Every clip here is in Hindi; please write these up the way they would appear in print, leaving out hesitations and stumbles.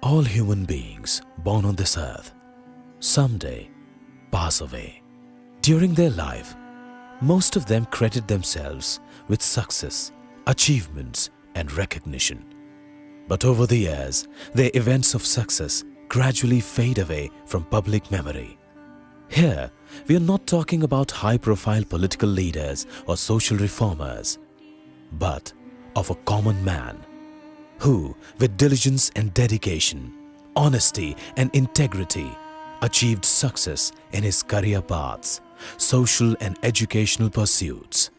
All human beings born on this earth someday pass away. During their life, most of them credit themselves with success, achievements, and recognition. But over the years, their events of success gradually fade away from public memory. Here, we are not talking about high-profile political leaders or social reformers, but of a common man who, with diligence and dedication, honesty and integrity, achieved success in his career paths, social and educational pursuits,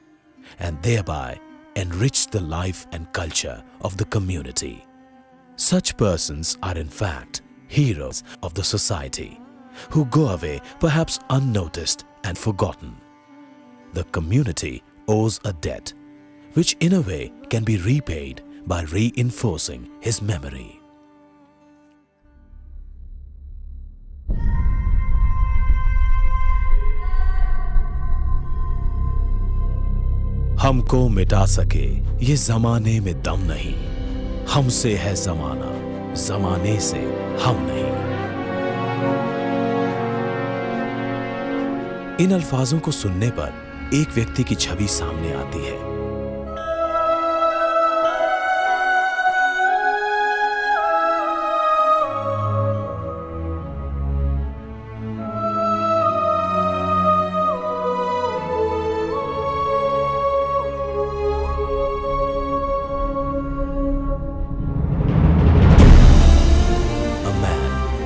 and thereby enriched the life and culture of the community. Such persons are in fact heroes of the society, who go away perhaps unnoticed and forgotten. The community owes a debt, which in a way can be repaid by reinforcing his memory. हमको मिटा सके ये जमाने में दम नहीं, हमसे है जमाना, जमाने से हम नहीं। इन अल्फाजों को सुनने पर एक व्यक्ति की छवि सामने आती है।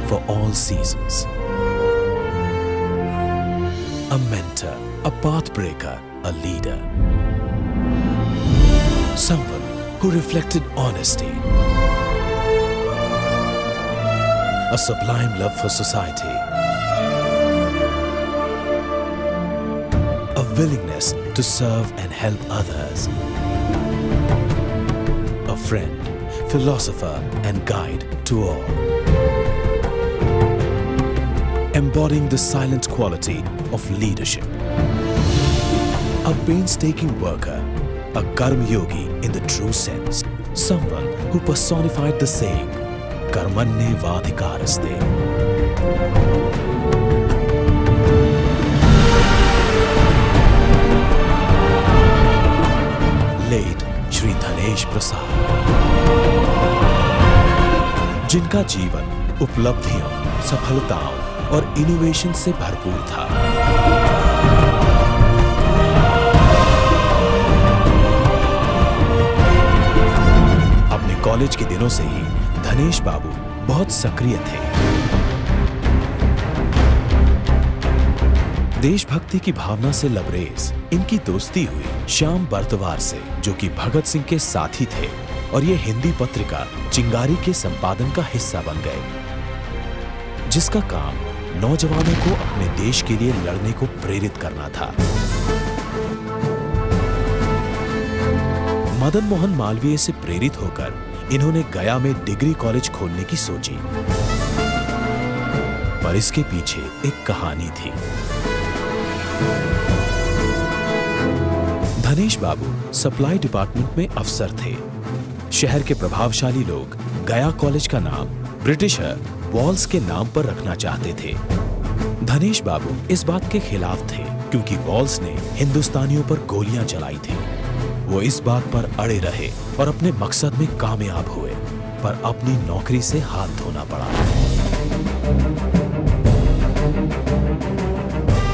For all seasons. A mentor, a pathbreaker, a leader. Someone who reflected honesty, a sublime love for society, a willingness to serve and help others, a friend, philosopher, and guide to all. Embodying the silent quality of leadership. A painstaking worker, a karma yogi in the true sense. Someone who personified the saying, Karmanye Vadhikaraste. Late Shri Dhanesh Prasad. जिनका जीवन उपलब्धियों, सफलताओं और इनोवेशन से भरपूर था। अपने कॉलेज के दिनों से ही धनेश बाबू बहुत सक्रिय थे। देशभक्ति की भावना से लबरेज इनकी दोस्ती हुई श्याम बर्तवार से, जो कि भगत सिंह के साथी थे और ये हिंदी पत्रिका चिंगारी के संपादन का हिस्सा बन गए, जिसका काम नौजवानों को अपने देश के लिए लड़ने को प्रेरित करना था। मदन मोहन मालवीय से प्रेरित होकर इन्होंने गया में डिग्री कॉलेज खोलने की सोची, पर इसके पीछे एक कहानी थी। धनेश बाबू सप्लाई डिपार्टमेंट में अफसर थे। शहर के प्रभावशाली लोग गया कॉलेज का नाम ब्रिटिशर वॉल्स के नाम पर रखना चाहते थे। धनेश बाबू इस बात के खिलाफ थे, क्योंकि वॉल्स ने हिंदुस्तानियों पर गोलियां चलाई थी। वो इस बात पर अड़े रहे और अपने मकसद में कामयाब हुए, पर अपनी नौकरी से हाथ धोना पड़ा।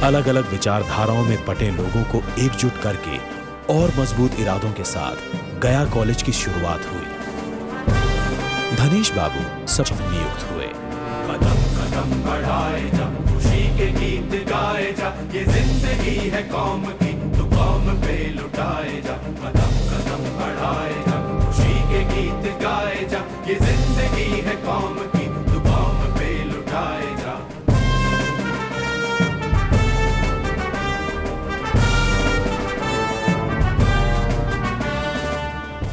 अलग अलग विचारधाराओं में पटे लोगों को एकजुट करके और मजबूत इरादों के साथ गया कॉलेज की शुरुआत हुई। धनेश बाबू सचिव नियुक्त हुए। कदम कदम बढ़ाए जा, खुशी के गीत गाए जा, ये जिंदगी है कौम की, तू कौम पे लुटाए जा। कदम कदम बढ़ाए जा, खुशी के गीत गाए जा, ये जिंदगी है कौम की, तू कौम पे लुटाए जा।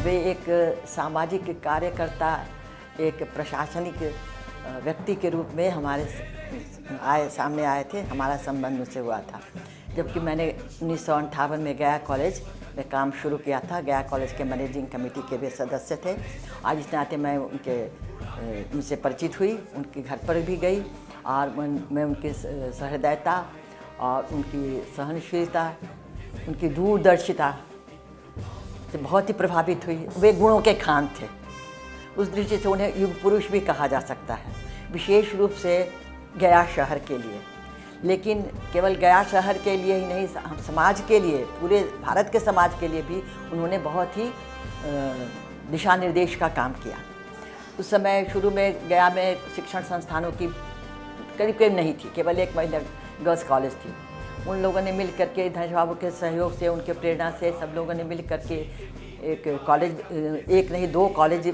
वे एक सामाजिक कार्यकर्ता, एक प्रशासनिक व्यक्ति के रूप में हमारे सामने आए थे। हमारा संबंध उनसे हुआ था। जबकि मैंने 1958 में गया कॉलेज में काम शुरू किया था। गया कॉलेज के मैनेजिंग कमेटी के भी सदस्य थे। आज इस नाते मैं उनसे परिचित हुई, उनके घर पर भी गई और मैं उनकी सहृदयता और उनकी सहनशीलता, उनकी दूरदर्शिता से बहुत ही प्रभावित हुई। वे गुणों के खान थे। उस दृष्टि से उन्हें युग पुरुष भी कहा जा सकता है, विशेष रूप से गया शहर के लिए। लेकिन केवल गया शहर के लिए ही नहीं, समाज के लिए, पूरे भारत के समाज के लिए भी उन्होंने बहुत ही दिशा निर्देश का काम किया। उस समय शुरू में गया में शिक्षण संस्थानों की करीब नहीं थी, केवल एक महिला गर्ल्स कॉलेज थी। उन लोगों ने मिल करके, धनेश बाबू के सहयोग से, उनके प्रेरणा से सब लोगों ने मिल करके एक कॉलेज, एक नहीं 2 कॉलेज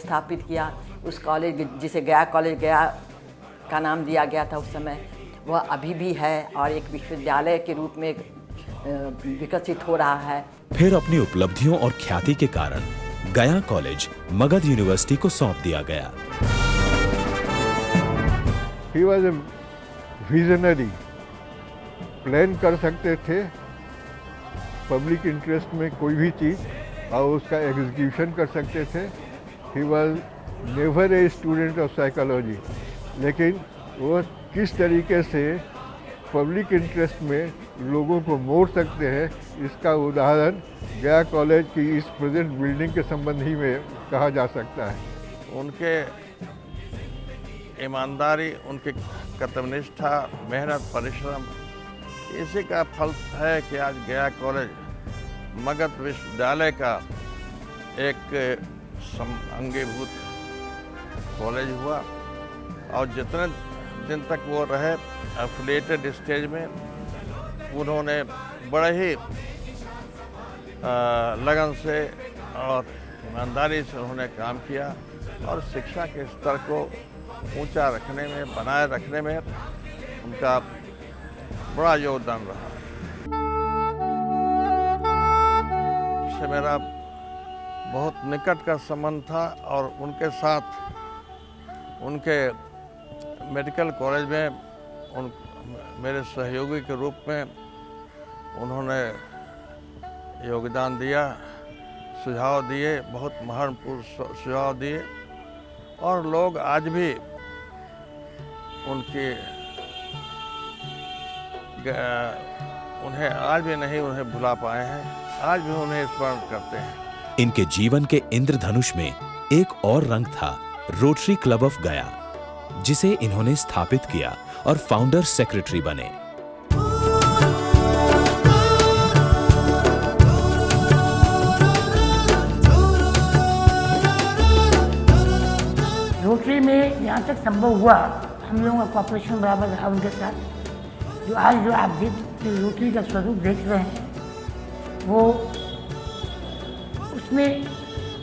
स्थापित किया। उस कॉलेज जिसे गया कॉलेज, गया का नाम दिया गया था उस समय, वह अभी भी है और एक विश्वविद्यालय के रूप में विकसित हो रहा है। फिर अपनी उपलब्धियों और ख्याति के कारण गया कॉलेज मगध यूनिवर्सिटी को सौंप दिया गया। He was a visionary, plan कर सकते थे पब्लिक इंटरेस्ट में कोई भी चीज़ और उसका एग्जीक्यूशन कर सकते थे। He was never a student of psychology, लेकिन वो किस तरीके से पब्लिक इंटरेस्ट में लोगों को मोड़ सकते हैं, इसका उदाहरण गया कॉलेज की इस प्रेजेंट बिल्डिंग के संबंध ही में कहा जा सकता है। उनके ईमानदारी, उनकी कर्तव्यनिष्ठा, मेहनत, परिश्रम, इसी का फल है कि आज गया कॉलेज मगध विश्वविद्यालय का एक अंगीभूत कॉलेज हुआ। और जितने दिन तक वो रहे एफिलिएटेड स्टेज में, उन्होंने बड़े ही लगन से और ईमानदारी से उन्होंने काम किया और शिक्षा के स्तर को ऊंचा रखने में, बनाए रखने में उनका बड़ा योगदान रहा। से मेरा बहुत निकट का संबंध था और उनके साथ उनके मेडिकल कॉलेज में मेरे सहयोगी के रूप में उन्होंने योगदान दिया, सुझाव दिए, बहुत महत्वपूर्ण सुझाव दिए और लोग आज भी उन्हें आज भी नहीं भुला पाए हैं, आज भी उन्हें स्मरण करते हैं। इनके जीवन के इंद्रधनुष में एक और रंग था, रोटरी क्लब ऑफ गया, जिसे इन्होंने स्थापित किया और फाउंडर सेक्रेटरी बने। रोटरी में जहाँ तक संभव हुआ, हम लोगों का कॉपरेशन बराबर रहा उनके साथ। जो आज जो आप रोटरी का स्वरूप देख रहे हैं, वो उसमें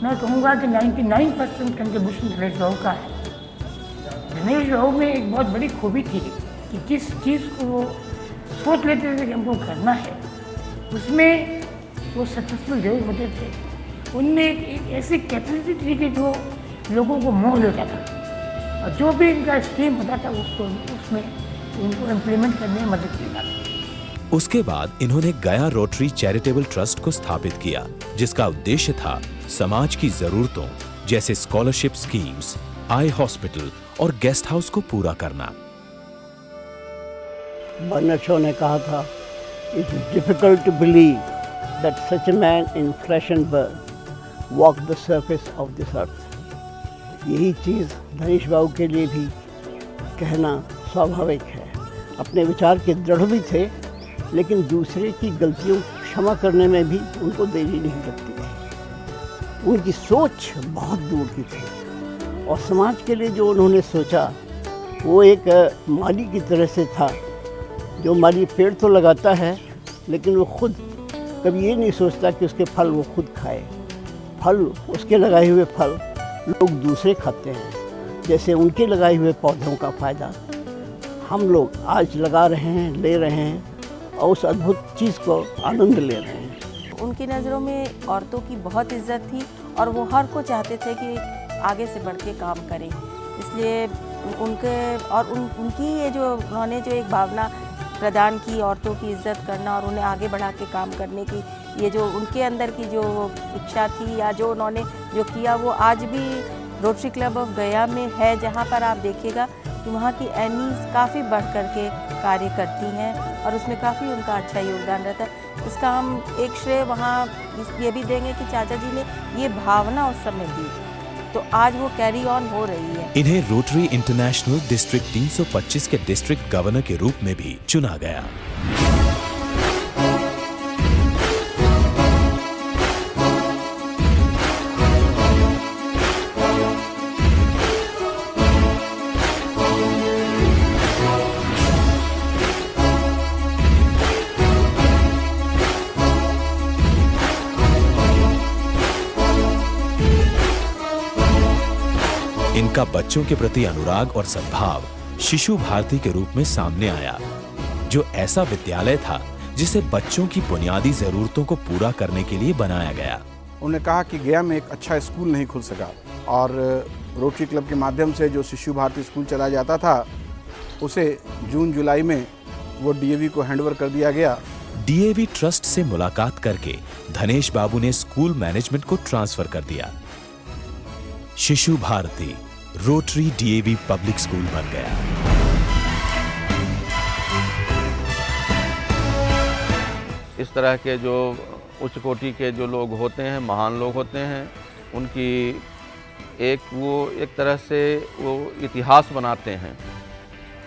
मैं कहूँगा कि 99% कंट्रीब्यूशन धनेश बाबू का है। धनेश बाबू में एक बहुत बड़ी खूबी थी कि जिस चीज़ को वो सोच लेते थे कि हमको करना है, उसमें वो सक्सेसफुल जरूर होते थे। उनमें एक ऐसी कैपेसिटी थी कि जो लोगों को मोह लेता था और जो भी इनका स्कीम होता था उसको उसमें उनको इम्प्लीमेंट करने में मदद की जाती। उसके बाद इन्होंने गया रोटरी चैरिटेबल ट्रस्ट को स्थापित किया, जिसका उद्देश्य था समाज की जरूरतों जैसे स्कॉलरशिप स्कीम्स, आई हॉस्पिटल और गेस्ट हाउस को पूरा करना। बर्नार्ड शॉ ने कहा था, it is difficult to believe that such a man in flesh and burn walk the surface of this earth. यही चीज़ धनेश बाबू के लिए भी कहना स्वाभाविक है। अपने विचार के दृढ़ भी थे, लेकिन दूसरे की गलतियों को क्षमा करने में भी उनको देरी नहीं लगती थी। उनकी सोच बहुत दूर की थी और समाज के लिए जो उन्होंने सोचा वो एक माली की तरह से था। जो माली पेड़ तो लगाता है, लेकिन वो खुद कभी ये नहीं सोचता कि उसके फल वो खुद खाए। फल, उसके लगाए हुए फल लोग दूसरे खाते हैं, जैसे उनके लगाए हुए पौधों का फ़ायदा हम लोग आज लगा रहे हैं, ले रहे हैं और उस अद्भुत चीज़ को आनंद ले रहे हैं। उनकी नज़रों में औरतों की बहुत इज्जत थी और वो हर को चाहते थे कि आगे से बढ़ के काम करें। इसलिए उनकी ये जो उन्होंने जो एक भावना प्रदान की, औरतों की इज्जत करना और उन्हें आगे बढ़ा के काम करने की, ये जो उनके अंदर की जो इच्छा थी या जो उन्होंने जो किया वो आज भी रोटरी क्लब ऑफ गया में है, जहाँ पर आप देखिएगा कि वहाँ की एनीज काफ़ी बढ़ कर के कार्य करती हैं और उसमें काफ़ी उनका अच्छा योगदान रहता है। इसका हम एक श्रेय वहाँ ये भी देंगे कि चाचा जी ने ये भावना उस समय दी, तो आज वो कैरी ऑन हो रही है। इन्हें रोटरी इंटरनेशनल डिस्ट्रिक्ट 325 के डिस्ट्रिक्ट गवर्नर के रूप में भी चुना गया। इनका बच्चों के प्रति अनुराग और सद्भाव शिशु भारती के रूप में सामने आया, जो ऐसा विद्यालय था जिसे बच्चों की बुनियादी जरूरतों को पूरा करने के लिए बनाया गया। उन्होंने कहा कि गया में एक अच्छा स्कूल नहीं खुल सका और रोटरी क्लब के माध्यम से जो शिशु भारती स्कूल चलाया जाता था उसे जून जुलाई में वो डीएवी को हैंडओवर कर दिया गया। डीएवी ट्रस्ट से मुलाकात करके धनेश बाबू ने स्कूल मैनेजमेंट को ट्रांसफर कर दिया। Shishu Bharati Rotary DAV public school बन गया। इस तरह के जो उच्च कोटि के जो लोग होते हैं, महान लोग होते हैं, उनकी एक तरह से वो इतिहास बनाते हैं।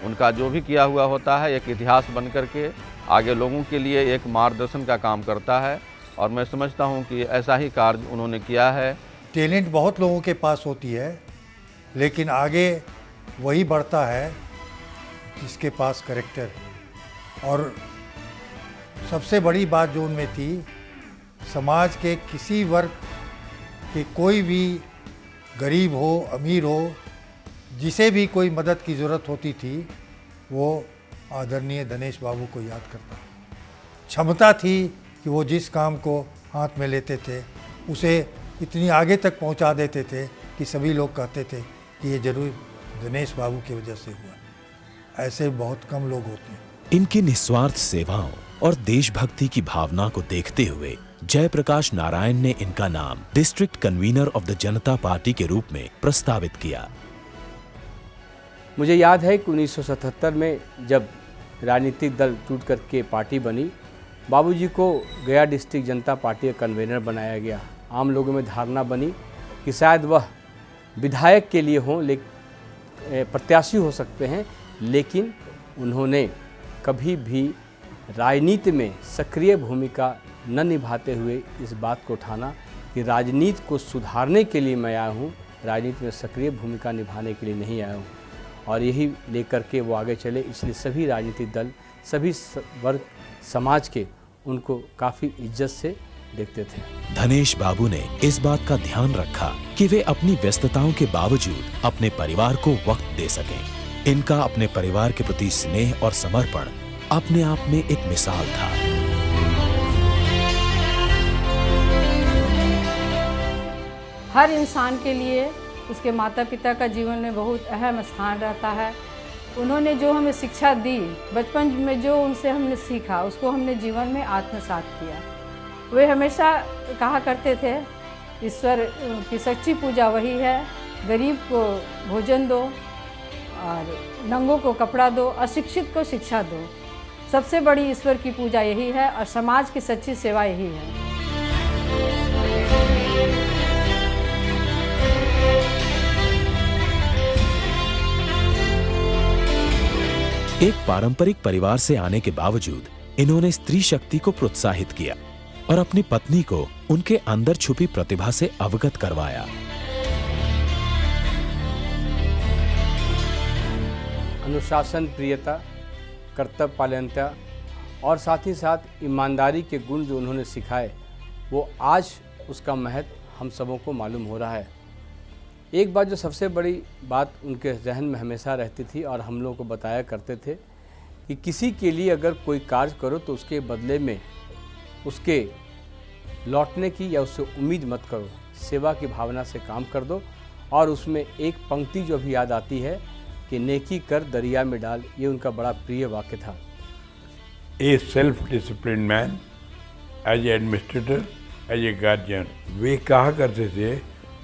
उनका जो भी किया हुआ होता है एक इतिहास बन करके आगे लोगों के लिए एक मार्गदर्शन का काम करता है और मैं समझता हूँ कि ऐसा ही कार्य उन्होंने किया है। टैलेंट बहुत लोगों के पास होती है, लेकिन आगे वही बढ़ता है जिसके पास कैरेक्टर। और सबसे बड़ी बात जो उनमें थी, समाज के किसी वर्ग के कोई भी गरीब हो अमीर हो, जिसे भी कोई मदद की ज़रूरत होती थी वो आदरणीय धनेश बाबू को याद करता। क्षमता थी कि वो जिस काम को हाथ में लेते थे उसे इतनी आगे तक पहुंचा देते थे कि सभी लोग कहते थे कि ये जरूर दिनेश बाबू की वजह से हुआ। ऐसे बहुत कम लोग होते हैं। इनकी निस्वार्थ सेवाओं और देशभक्ति की भावना को देखते हुए जयप्रकाश नारायण ने इनका नाम district convener of the Janata party के रूप में प्रस्तावित किया। मुझे याद है कि 1977 में जब राजनीतिक दल टूट करके पार्टी बनी, बाबूजी को गया डिस्ट्रिक्ट जनता पार्टी का कन्वीनर बनाया गया। आम लोगों में धारणा बनी कि शायद वह विधायक के लिए हों, प्रत्याशी हो सकते हैं, लेकिन उन्होंने कभी भी राजनीति में सक्रिय भूमिका न निभाते हुए इस बात को ठाना कि राजनीति को सुधारने के लिए मैं आया हूँ, राजनीति में सक्रिय भूमिका निभाने के लिए नहीं आया हूँ। और यही लेकर के वो आगे चले। इसलिए सभी राजनीतिक दल, सभी वर्ग समाज के उनको काफ़ी इज्जत से देखते थे। धनेश बाबू ने इस बात का ध्यान रखा कि वे अपनी व्यस्तताओं के बावजूद अपने परिवार को वक्त दे सकें। इनका अपने परिवार के प्रति स्नेह और समर्पण अपने आप में एक मिसाल था। हर इंसान के लिए उसके माता पिता का जीवन में बहुत अहम स्थान रहता है। उन्होंने जो हमें शिक्षा दी, बचपन में जो उनसे हमने सीखा, उसको हमने जीवन में आत्मसात किया। वे हमेशा कहा करते थे, ईश्वर की सच्ची पूजा वही है, गरीब को भोजन दो और नंगों को कपड़ा दो, अशिक्षित को शिक्षा दो। सबसे बड़ी ईश्वर की पूजा यही है और समाज की सच्ची सेवा यही है। एक पारंपरिक परिवार से आने के बावजूद इन्होंने स्त्री शक्ति को प्रोत्साहित किया और अपनी पत्नी को उनके अंदर छुपी प्रतिभा से अवगत करवाया। अनुशासन प्रियता, कर्तव्य पालनता और साथ ही साथ ईमानदारी के गुण जो उन्होंने सिखाए, वो आज उसका महत्व हम सबों को मालूम हो रहा है। एक बात जो सबसे बड़ी बात उनके जहन में हमेशा रहती थी और हम लोगों को बताया करते थे कि किसी के लिए अगर कोई कार्य करो तो उसके बदले में उसके लौटने की या उससे उम्मीद मत करो, सेवा की भावना से काम कर दो। और उसमें एक पंक्ति जो अभी याद आती है कि नेकी कर दरिया में डाल, ये उनका बड़ा प्रिय वाक्य था। A self-disciplined man as a administrator, as a guardian. वे कहा करते थे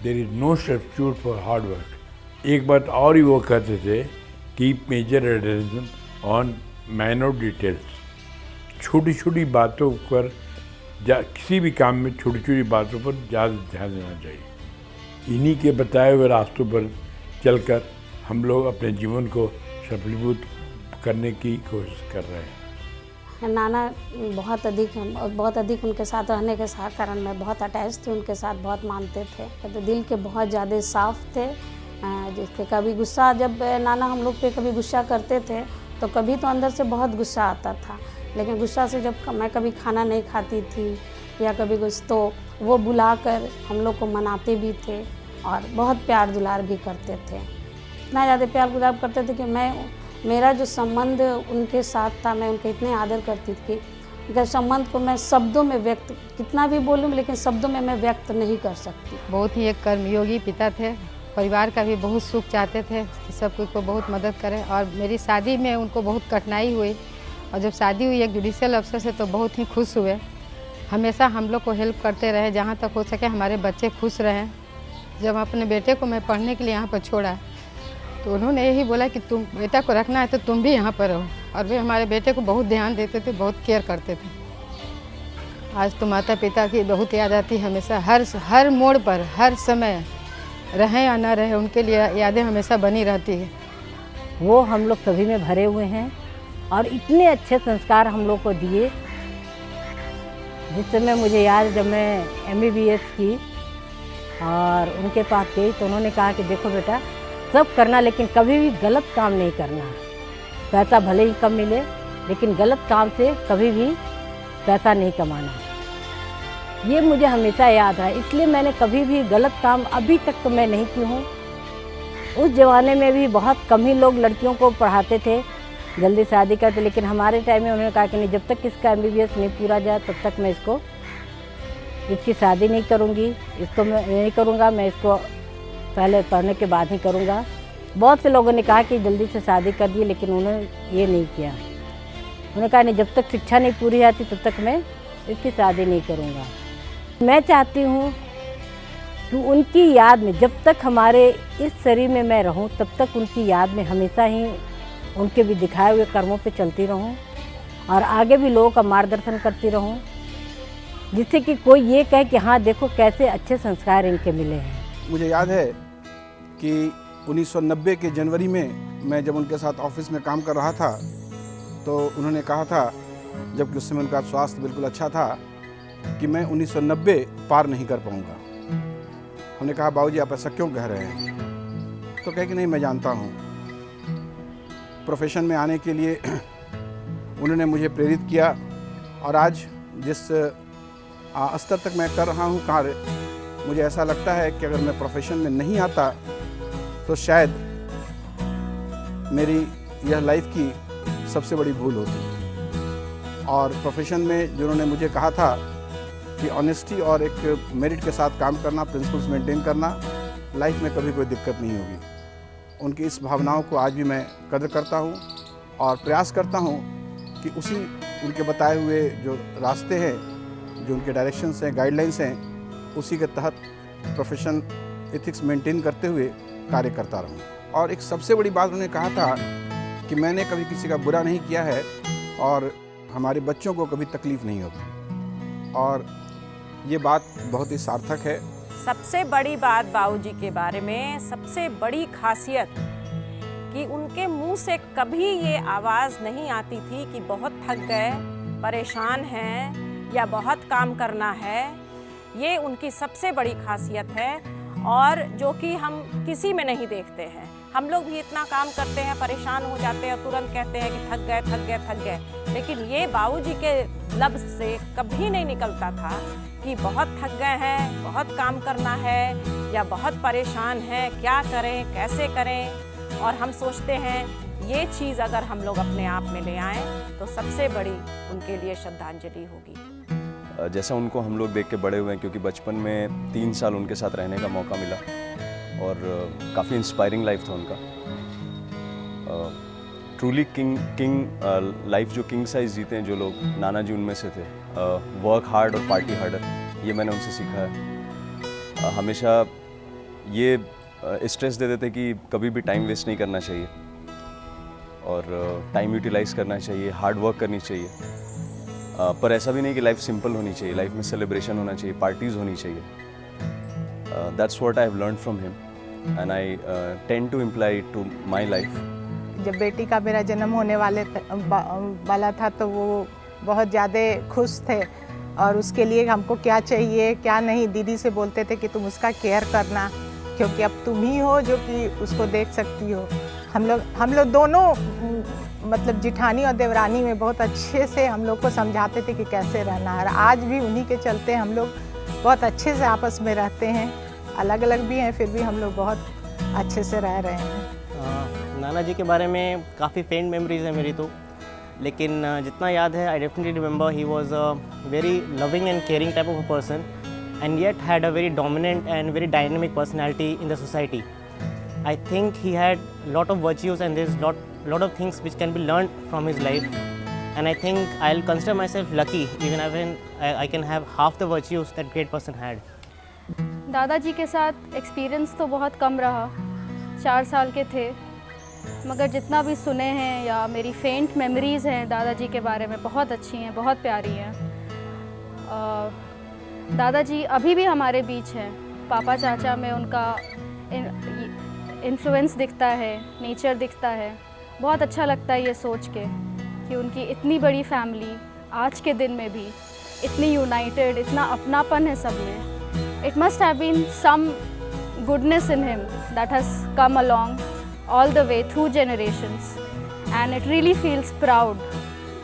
there is no substitute for hard work. एक बात और ही वो कहते थे, keep major attention on minor details. छोटी छोटी बातों पर किसी भी काम में छोटी छोटी बातों पर ज़्यादा ध्यान देना चाहिए। इन्हीं के बताए हुए रास्तों पर चलकर हम लोग अपने जीवन को सफलीभूत करने की कोशिश कर रहे हैं। नाना बहुत अधिक उनके साथ रहने के साथ कारण मैं बहुत अटैच थी उनके साथ, बहुत मानते थे। तो दिल के बहुत ज़्यादा साफ थे, जिसके कभी गुस्सा, जब नाना हम लोग पे कभी गुस्सा करते थे तो कभी तो अंदर से बहुत गुस्सा आता था, लेकिन गुस्सा से जब मैं कभी खाना नहीं खाती थी या कभी कुछ, तो वो बुलाकर हम लोग को मनाते भी थे और बहुत प्यार दुलार भी करते थे। इतना ज़्यादा प्यार दुलार करते थे कि मेरा जो संबंध उनके साथ था, मैं उनके इतने आदर करती थी कि उनके संबंध को मैं शब्दों में व्यक्त, कितना भी बोलूँ लेकिन शब्दों में मैं व्यक्त नहीं कर सकती। बहुत ही एक कर्मयोगी पिता थे, परिवार का भी बहुत सुख चाहते थे कि सब कोई को बहुत मदद करें। और मेरी शादी में उनको बहुत कठिनाई हुई, और जब शादी हुई एक जुडिशियल अफसर से तो बहुत ही खुश हुए। हमेशा हम लोग को हेल्प करते रहे, जहाँ तक हो सके हमारे बच्चे खुश रहें। जब अपने बेटे को मैं पढ़ने के लिए यहाँ पर छोड़ा तो उन्होंने यही बोला कि तुम बेटा को रखना है तो तुम भी यहाँ पर रहो, और वे हमारे बेटे को बहुत ध्यान देते थे, बहुत केयर करते थे। आज तो माता पिता की बहुत याद आती है हमेशा, हर मोड़ पर, हर समय, रहें या ना रहें, उनके लिए यादें हमेशा बनी रहती है। वो हम लोग सभी में भरे हुए हैं और इतने अच्छे संस्कार हम लोग को दिए। जिस समय मुझे याद, जब मैं MBBS की और उनके पास गई तो उन्होंने कहा कि देखो बेटा, सब करना लेकिन कभी भी गलत काम नहीं करना। पैसा भले ही कम मिले लेकिन गलत काम से कभी भी पैसा नहीं कमाना। ये मुझे हमेशा याद है, इसलिए मैंने कभी भी गलत काम अभी तक तो मैं नहीं की हूँ। उस ज़माने में भी बहुत कम ही लोग लड़कियों को पढ़ाते थे, जल्दी शादी करते, लेकिन हमारे टाइम में उन्होंने कहा कि नहीं, जब तक इसका MBBS नहीं पूरा जाए तब तक मैं इसकी शादी नहीं करूँगी, इसको मैं नहीं करूँगा, मैं इसको पहले पढ़ने के बाद ही करूँगा। बहुत से लोगों ने कहा कि जल्दी से शादी कर दी, लेकिन उन्होंने ये नहीं किया। उन्होंने कहा नहीं, जब तक शिक्षा नहीं पूरी आती तब तक मैं इसकी शादी नहीं करूँगा। मैं चाहती हूँ कि उनकी याद में, जब तक हमारे इस शरीर में मैं रहूँ तब तक उनकी याद में हमेशा ही उनके भी दिखाए हुए कर्मों पे चलती रहूँ और आगे भी लोगों का मार्गदर्शन करती रहूँ, जिससे कि कोई ये कहे कि हाँ देखो कैसे अच्छे संस्कार इनके मिले हैं। मुझे याद है कि 1990 के जनवरी में मैं जब उनके साथ ऑफिस में काम कर रहा था तो उन्होंने कहा था, जबकि उस समय उनका स्वास्थ्य बिल्कुल अच्छा था, कि मैं 1990 पार नहीं कर पाऊंगा। हमने कहा बाबूजी आप ऐसा क्यों कह रहे हैं? तो कहे कि नहीं, मैं जानता हूँ। प्रोफेशन में आने के लिए उन्होंने मुझे प्रेरित किया और आज जिस स्तर तक मैं कर रहा हूँ कार्य, मुझे ऐसा लगता है कि अगर मैं प्रोफेशन में नहीं आता तो शायद मेरी यह लाइफ की सबसे बड़ी भूल होती। और प्रोफेशन में जिन्होंने मुझे कहा था कि ऑनेस्टी और एक मेरिट के साथ काम करना, प्रिंसिपल्स मेंटेन करना, लाइफ में कभी कोई दिक्कत नहीं होगी। उनकी इस भावनाओं को आज भी मैं कदर करता हूँ और प्रयास करता हूँ कि उसी उनके बताए हुए जो रास्ते हैं, जो उनके डायरेक्शंस हैं, गाइडलाइंस हैं, उसी के तहत प्रोफेशन एथिक्स मेंटेन करते हुए कार्य करता रहूं। और एक सबसे बड़ी बात उन्होंने कहा था कि मैंने कभी किसी का बुरा नहीं किया है और हमारे बच्चों को कभी तकलीफ़ नहीं होती, और ये बात बहुत ही सार्थक है। सबसे बड़ी बात बाबूजी के बारे में, सबसे बड़ी खासियत कि उनके मुंह से कभी ये आवाज़ नहीं आती थी कि बहुत थक गए, परेशान हैं या बहुत काम करना है। ये उनकी सबसे बड़ी खासियत है, और जो कि हम किसी में नहीं देखते हैं। हम लोग भी इतना काम करते हैं, परेशान हो जाते हैं और तुरंत कहते हैं कि थक गए थक गए थक गए, लेकिन ये बाबूजी के लफ्ज़ से कभी नहीं निकलता था कि बहुत थक गए हैं, बहुत काम करना है या बहुत परेशान हैं, क्या करें, कैसे करें। और हम सोचते हैं ये चीज़ अगर हम लोग अपने आप में ले आएँ तो सबसे बड़ी उनके लिए श्रद्धांजलि होगी। जैसा उनको हम लोग देख के बड़े हुए हैं, क्योंकि बचपन में 3 साल उनके साथ रहने का मौका मिला और काफ़ी इंस्पायरिंग लाइफ था उनका। ट्रूली किंग लाइफ जो किंग साइज जीते हैं जो लोग, नाना जी उनमें से थे। वर्क हार्ड और पार्टी हार्डर, ये मैंने उनसे सीखा है। हमेशा ये स्ट्रेस दे देते कि कभी भी टाइम वेस्ट नहीं करना चाहिए और टाइम यूटिलाइज करना चाहिए, हार्ड वर्क करनी चाहिए। पर ऐसा भी नहीं कि लाइफ सिंपल होनी चाहिए, लाइफ में सेलिब्रेशन होना चाहिए, पार्टीज़ होनी चाहिए। That's what I have learned from him and I tend to imply to my life. जब बेटी का मेरा जन्म होने वाला था तो वो बहुत ज़्यादा खुश थे और उसके लिए हमको क्या चाहिए क्या नहीं दीदी से बोलते थे कि तुम उसका केयर करना, क्योंकि अब तुम ही हो जो कि उसको देख सकती हो। हम लोग दोनों मतलब जिठानी और देवरानी में बहुत अच्छे से हम लोग को समझाते थे कि कैसे रहना है। आज भी उन्हीं के चलते हम लोग बहुत अच्छे से आपस में रहते हैं, अलग अलग भी हैं फिर भी हम लोग बहुत अच्छे से रह रहे हैं। नाना जी के बारे में काफ़ी फेंट मेमोरीज है मेरी तो, लेकिन जितना याद है I definitely remember he was a very loving and caring type of a person and yet had a very dominant and very dynamic personality in the society. I think he had a lot of virtues and there's lot of things which can be learned from his life, and I think I'll consider myself lucky even when I can have half the virtues that great person had. दादाजी के साथ एक्सपीरियंस तो बहुत कम रहा, 4 साल के थे, मगर जितना भी सुने हैं या मेरी फेंट मेमोरीज़ हैं दादाजी के बारे में बहुत अच्छी हैं, बहुत प्यारी हैं। दादाजी अभी भी हमारे बीच हैं। पापा चाचा में उनका इन्फ्लुएंस दिखता है, नेचर दिखता है। बहुत अच्छा लगता है ये सोच के कि उनकी इतनी बड़ी फैमिली आज के दिन में भी इतनी यूनाइटेड, इतना अपनापन है सब में। It must have been some goodness in him that has come along all the way through generations, and it really feels proud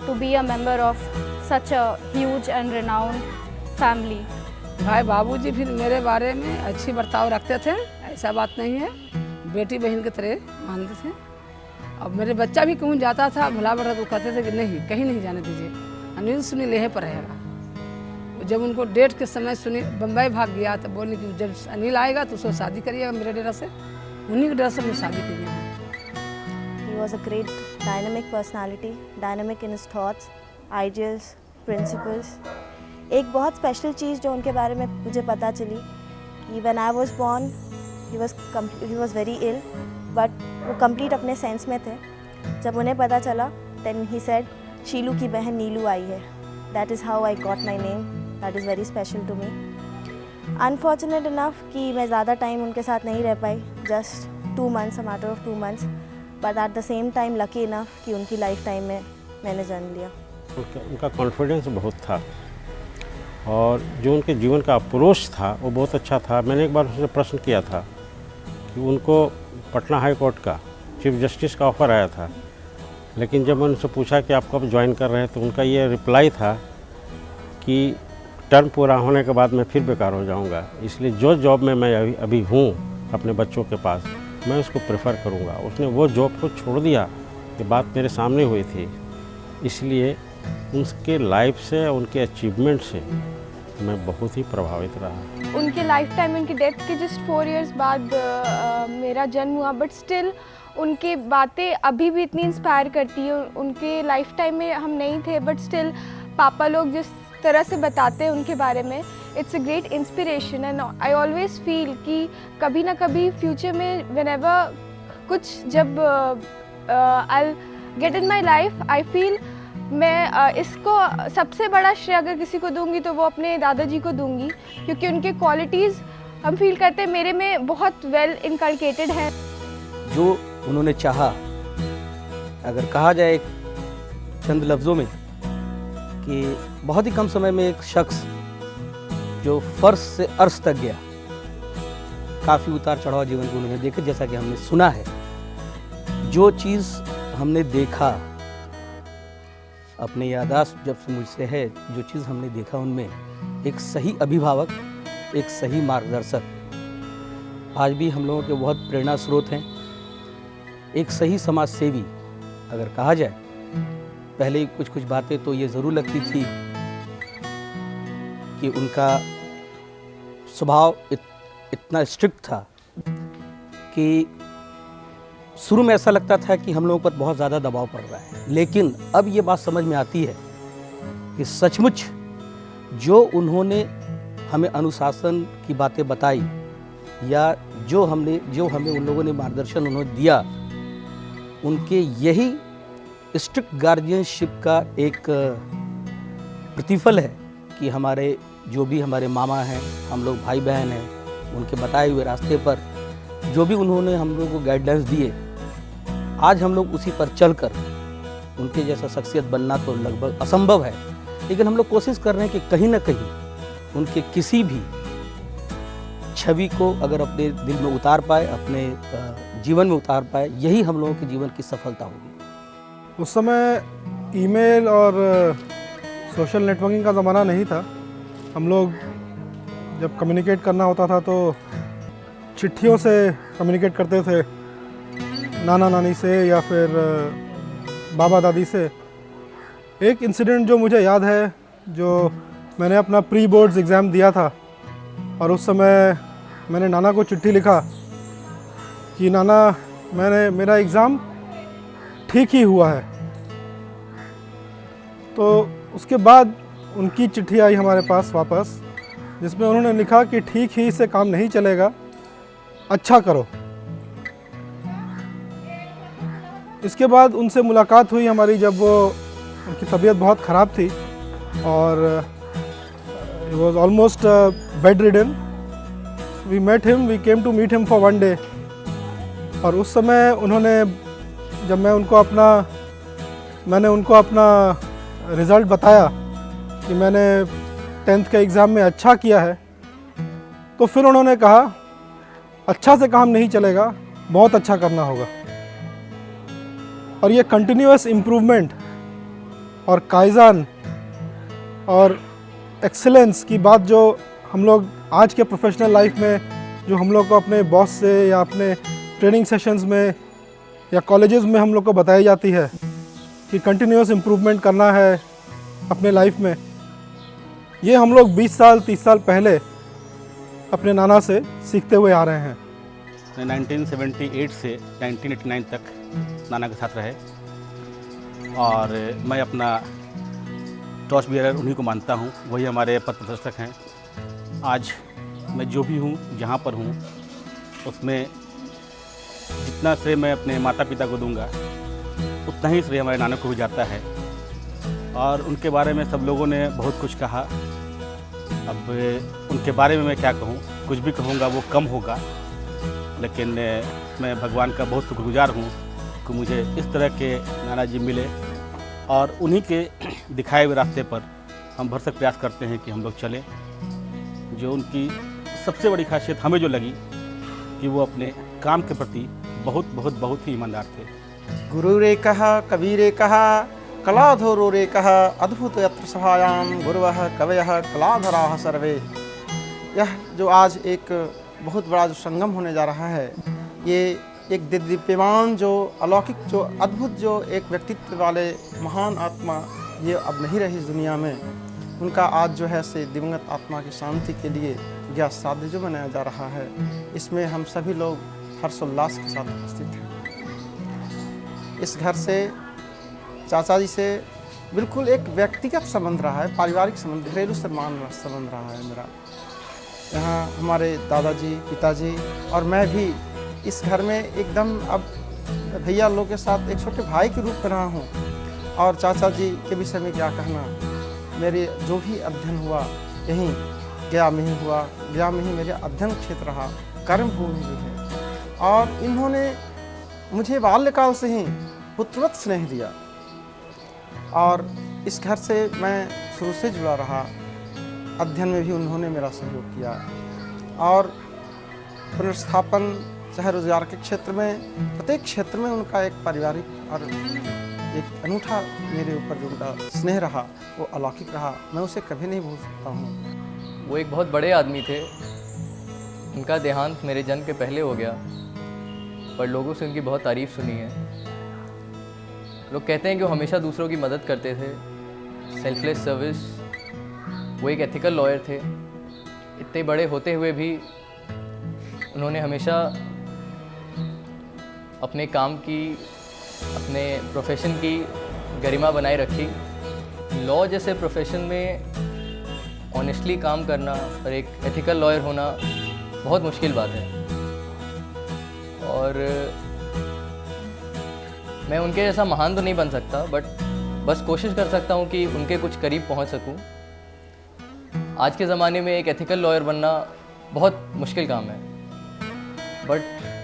to be a member of such a huge and renowned family. भाई बाबूजी फिर मेरे बारे में अच्छी बर्ताव रखते थे, ऐसा बात नहीं है, बेटी बहन की तरह मानते थे। अब मेरे बच्चा भी कहूँ जाता था भला बड़ा तो कहते थे कि नहीं कहीं नहीं जाने दीजिए, अनिल सुनी लेहे पर रहेगा। जब उनको डेट के समय सुनी बम्बई भाग गया तो बोले कि जब अनिल आएगा तो उसको शादी करिएगा मेरे डेरा से, उन्हीं के डेरा से मैं शादी की है। He was a great dynamic personality, dynamic in his thoughts, ideas, principles. एक बहुत स्पेशल चीज़ जो उनके बारे में मुझे पता चली कि when I was born he was very ill, but वो complete अपने सेंस में थे। जब उन्हें पता चला then he said शीलू की बहन नीलू आई है। That is how I got my name. That is very special to me. Unfortunate enough कि मैं ज़्यादा टाइम उनके साथ नहीं रह पाई, just 2 months, a matter of 2 months, but at the same time lucky enough कि उनकी लाइफ टाइम में मैंने जन्म लिया। उनका कॉन्फिडेंस बहुत था और जो उनके जीवन का अप्रोच था वो बहुत अच्छा था। मैंने एक बार उससे प्रश्न किया था कि उनको पटना हाई कोर्ट का चीफ जस्टिस का ऑफ़र आया था, लेकिन जब मैंने उनसे पूछा कि आप कब ज्वाइन कर रहे हैं तो उनका ये रिप्लाई था कि टर्म पूरा होने के बाद मैं फिर बेकार हो जाऊंगा, इसलिए जो जॉब में मैं अभी हूँ अपने बच्चों के पास मैं उसको प्रेफर करूँगा। उसने वो जॉब को छोड़ दिया, ये बात मेरे सामने हुई थी। इसलिए उनके लाइफ से उनके अचीवमेंट से मैं बहुत ही प्रभावित रहा। उनके लाइफ टाइम उनकी डेथ के जस्ट 4 इयर्स बाद मेरा जन्म हुआ, बट स्टिल उनकी बातें अभी भी इतनी इंस्पायर करती है। उनके लाइफ टाइम में हम नहीं थे, बट स्टिल पापा लोग जिस तरह से बताते हैं उनके बारे में, it's a great inspiration. And I always feel कि कभी ना कभी फ्यूचर में व्हेनेवर कुछ जब I get in my life, I feel मैं इसको सबसे बड़ा श्रेय अगर किसी को दूंगी तो वो अपने दादाजी को दूंगी, क्योंकि उनके क्वालिटीज़ हम फील करते हैं मेरे में बहुत वेल इनकलकेटेड है। जो उन्होंने चाहा, अगर कहा जाए चंद लफ्ज़ों में कि बहुत ही कम समय में एक शख्स जो फर्श से अर्श तक गया, काफ़ी उतार चढ़ाव जीवन को उन्होंने देखा। जैसा कि हमने सुना है, जो चीज़ हमने देखा अपने याददाश्त जब से मुझसे है, जो चीज़ हमने देखा उनमें एक सही अभिभावक, एक सही मार्गदर्शक आज भी हम लोगों के बहुत प्रेरणा स्रोत हैं। एक सही समाज सेवी अगर कहा जाए, पहले कुछ बातें तो ये ज़रूर लगती थी कि उनका स्वभाव इतना स्ट्रिक्ट था कि शुरू में ऐसा लगता था कि हम लोगों पर बहुत ज़्यादा दबाव पड़ रहा है, लेकिन अब ये बात समझ में आती है कि सचमुच जो उन्होंने हमें अनुशासन की बातें बताई या जो हमें उन लोगों ने मार्गदर्शन उन्होंने दिया, उनके यही स्ट्रिक्ट गार्जियनशिप का एक प्रतिफल है कि हमारे जो भी हमारे मामा हैं, हम लोग भाई बहन हैं, उनके बताए हुए रास्ते पर जो भी उन्होंने हम लोगों को गाइडलाइंस दिए, आज हम लोग उसी पर चलकर उनके जैसा शख्सियत बनना तो लगभग असंभव है, लेकिन हम लोग कोशिश कर रहे हैं कि कहीं ना कहीं उनके किसी भी छवि को अगर अपने दिल में उतार पाए, अपने जीवन में उतार पाए, यही हम लोगों के जीवन की सफलता होगी। उस समय ईमेल और सोशल नेटवर्किंग का ज़माना नहीं था। हम लोग जब कम्युनिकेट करना होता था तो चिट्ठियों से कम्युनिकेट करते थे, नाना नानी से या फिर बाबा दादी से। एक इंसिडेंट जो मुझे याद है, जो मैंने अपना प्री बोर्ड्स एग्ज़ाम दिया था और उस समय मैंने नाना को चिट्ठी लिखा कि नाना मेरा एग्ज़ाम ठीक ही हुआ है। तो उसके बाद उनकी चिट्ठी आई हमारे पास वापस, जिसमें उन्होंने लिखा कि ठीक ही से काम नहीं चलेगा, अच्छा करो। इसके बाद उनसे मुलाकात हुई हमारी जब वो उनकी तबीयत बहुत ख़राब थी और he was almost bedridden. We met him, we came to meet him for one day. और उस समय उन्होंने, जब मैंने उनको अपना रिज़ल्ट बताया कि मैंने 10th के एग्ज़ाम में अच्छा किया है, तो फिर उन्होंने कहा अच्छा से काम नहीं चलेगा, बहुत अच्छा करना होगा। और ये कंटिन्यूअस इम्प्रूवमेंट और काइज़ान और एक्सेलेंस की बात जो हम लोग आज के प्रोफेशनल लाइफ में, जो हम लोग को अपने बॉस से या अपने ट्रेनिंग सेशंस में या कॉलेजेस में हम लोग को बताई जाती है कि कंटिन्यूअस इम्प्रूवमेंट करना है अपने लाइफ में, ये हम लोग 20 साल 30 साल पहले अपने नाना से सीखते हुए आ रहे हैं। 1978 से 1989 तक नाना के साथ रहे और मैं अपना टॉर्च बियरर उन्हीं को मानता हूँ, वही हमारे पथ प्रदर्शक हैं। आज मैं जो भी हूँ, जहाँ पर हूँ, उसमें जितना श्रेय मैं अपने माता पिता को दूंगा, उतना ही श्रेय हमारे नाना को भी जाता है। और उनके बारे में सब लोगों ने बहुत कुछ कहा। अब उनके बारे में मैं क्या कहूँ, कुछ भी कहूँगा वो कम होगा, लेकिन मैं भगवान का बहुत शुक्रगुजार हूँ कि मुझे इस तरह के नाना जी मिले और उन्हीं के दिखाए हुए रास्ते पर हम भरसक प्रयास करते हैं कि हम लोग चलें। जो उनकी सबसे बड़ी खासियत हमें जो लगी कि वो अपने काम के प्रति बहुत ही ईमानदार थे। गुरु रे कहा, कबीरे कहा, कलाधरो रे कहा, अद्भुत यत्र सभायाम गुरुवः कवयः कलाधराः सर्वे। यह जो आज एक बहुत बड़ा जो संगम होने जा रहा है, ये एक दिव्यमान, जो अलौकिक, जो अद्भुत, जो एक व्यक्तित्व वाले महान आत्मा ये अब नहीं रही इस दुनिया में, उनका आज जो है से दिवंगत आत्मा की शांति के लिए ज्ञात श्राद्ध जो मनाया जा रहा है, इसमें हम सभी लोग हर्षोल्लास के साथ उपस्थित हैं। इस घर से, चाचा जी से बिल्कुल एक व्यक्तिगत संबंध रहा है, पारिवारिक संबंध, घरेलू संबंध रहा है मेरा। यहाँ हमारे दादाजी, पिताजी और मैं भी इस घर में एकदम अब भैया लोग के साथ एक छोटे भाई के रूप में रहा हूँ। और चाचा जी के विषय में क्या कहना, मेरे जो भी अध्ययन हुआ यहीं गया में ही हुआ, गया में ही मेरे अध्ययन क्षेत्र रहा, कर्म भूमि भी है। और इन्होंने मुझे बाल्यकाल से ही पुत्रवत स्नेह दिया और इस घर से मैं शुरू से जुड़ा रहा। अध्ययन में भी उन्होंने मेरा सहयोग किया और पुनर्स्थापन, चाहे रोजगार के क्षेत्र में, प्रत्येक क्षेत्र में उनका एक पारिवारिक और एक अनूठा मेरे ऊपर जो उनका स्नेह रहा वो अलौकिक रहा, मैं उसे कभी नहीं भूल सकता हूँ। वो एक बहुत बड़े आदमी थे। उनका देहांत मेरे जन्म के पहले हो गया, पर लोगों से उनकी बहुत तारीफ़ सुनी है। लोग कहते हैं कि वो हमेशा दूसरों की मदद करते थे, सेल्फलेस सर्विस। वो एक एथिकल लॉयर थे। इतने बड़े होते हुए भी उन्होंने हमेशा अपने काम की, अपने प्रोफेशन की गरिमा बनाए रखी। लॉ जैसे प्रोफेशन में ऑनेस्टली काम करना और एक एथिकल लॉयर होना बहुत मुश्किल बात है। और मैं उनके जैसा महान तो नहीं बन सकता, बट बस कोशिश कर सकता हूँ कि उनके कुछ करीब पहुँच सकूँ। आज के ज़माने में एक एथिकल लॉयर बनना बहुत मुश्किल काम है, बट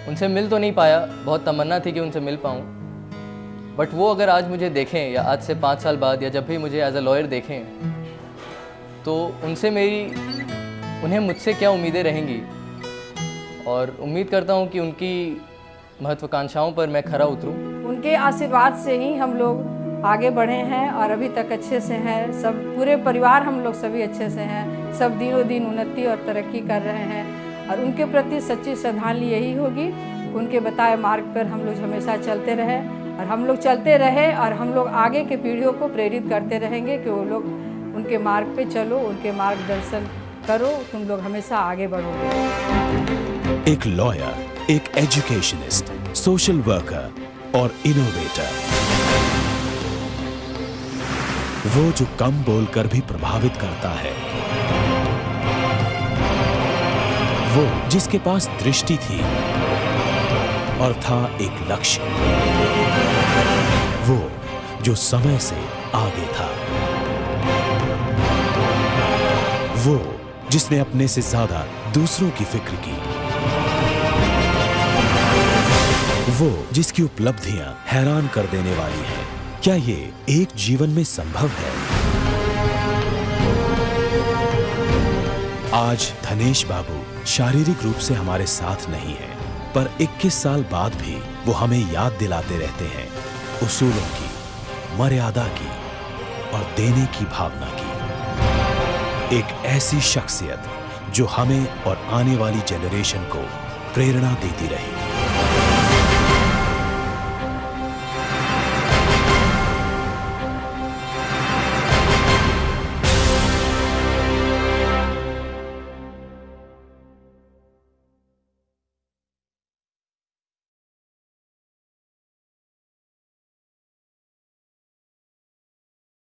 उनसे मिल तो नहीं पाया। बहुत तमन्ना थी कि उनसे मिल पाऊँ, बट वो अगर आज मुझे देखें या आज से 5 साल बाद या जब भी मुझे एज अ लॉयर देखें, तो उन्हें मुझसे क्या उम्मीदें रहेंगी। और उम्मीद करता हूँ कि उनकी महत्वाकांक्षाओं पर मैं खरा उतरूँ। उनके आशीर्वाद से ही हम लोग आगे बढ़े हैं और अभी तक अच्छे से हैं। सब पूरे परिवार हम लोग सभी अच्छे से हैं। सब दिनों दिन उन्नति और तरक्की कर रहे हैं और उनके प्रति सच्ची श्रद्धांजलि यही होगी कि उनके बताए मार्ग पर हम लोग हमेशा चलते रहें और हम लोग चलते रहे और हम लोग आगे के पीढ़ियों को प्रेरित करते रहेंगे कि वो लोग उनके मार्ग पे चलो, उनके मार्गदर्शन करो, तुम लोग हमेशा आगे बढ़ोगे। एक लॉयर, एक एजुकेशनिस्ट, सोशल वर्कर और इनोवेटर, वो जो कम बोलकर भी प्रभावित करता है, वो जिसके पास दृष्टि थी और था एक लक्ष्य, वो जो समय से आगे था, वो जिसने अपने से ज्यादा दूसरों की फिक्र की, वो जिसकी उपलब्धियां हैरान कर देने वाली हैं। क्या ये एक जीवन में संभव है? आज धनेश बाबू शारीरिक रूप से हमारे साथ नहीं है, पर 21 साल बाद भी वो हमें याद दिलाते रहते हैं उसूलों की, मर्यादा की और देने की भावना की। एक ऐसी शख्सियत जो हमें और आने वाली जनरेशन को प्रेरणा देती रहे।